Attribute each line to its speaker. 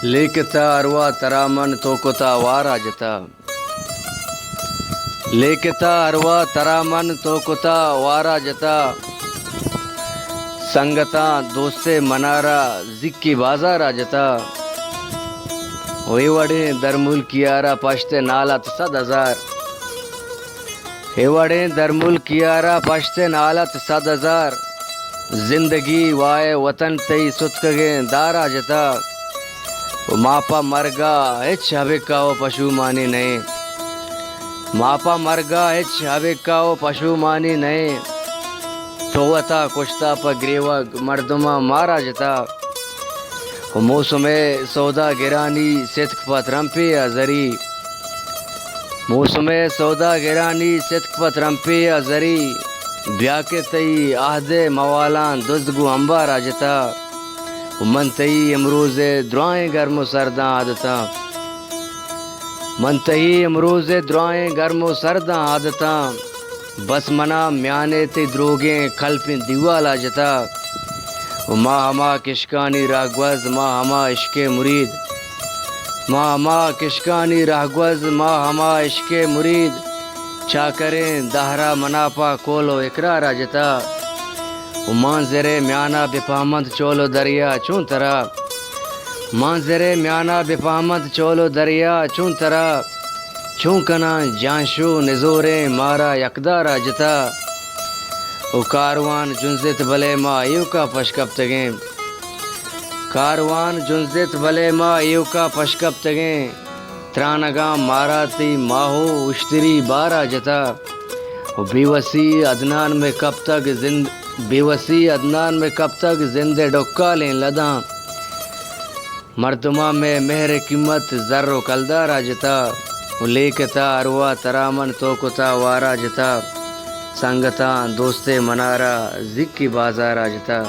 Speaker 1: لیکتا اروا ترامن تو کتا وارا جتا لیکتا اروا ترامن تو کتا وارا جتا سنگتا دوست منارا زکی بازارا جتا ہوئی وڑے در ملکیارا پشت نالت 100,000 ہیوڑے در ملکیارا پشت نالت 100,000 زندگی وائے وطن تی ستکگے دارا جتا ماپا مرگا ہچ ہبکاو پشو مانی نہیں ماپا مرگا ہچ ہبکاو پشو مانی نہیں توتا کشتا پا گریوا مردما مارا جتا موسم سودا گرانی صدق پا ترمپی ازری موسم سودا گرانی صدق پا ترمپی ازری بیا کے تی عہد موالان دزگو انبارا جتا من تی امروز دعائیں گرم و سرداں عادتاں من تی امروز دعائیں گرم و سرداں عادتاں بس منا میانے تی دروگیں کھلپیں دیوالا جتا ماں ہما کشکانی راگوز ماں ہما عشق مرید ماں ہما کشکانی راگوز ماں ہما عشق مرید چا کریں دہرا مناپا کولو اقرارا جتا منظر میانا بپامند چولو دریا چون ترا منظر میانا بپامند چولو دریا چون ترا چون کنا جانشو نزوریں مارا یکدارا جتا او کاروان جنزت بلے ما ایو کا پشکب تگیں کاروان جنزت بلے ما ایو کا پشکب تگیں ترانگاں مارا تی ماہو اشتری بارا جتا بے وسی عدنان میں کب تک بے وسی عدنان میں کب تک زندے ڈکا لیں لداں مردمہ میں مہر قیمت زر و کلدارا جتا لیکتا اروا ترامن تو کتا وارا جتا سنگتا دوست منارا زکی بازارا جتا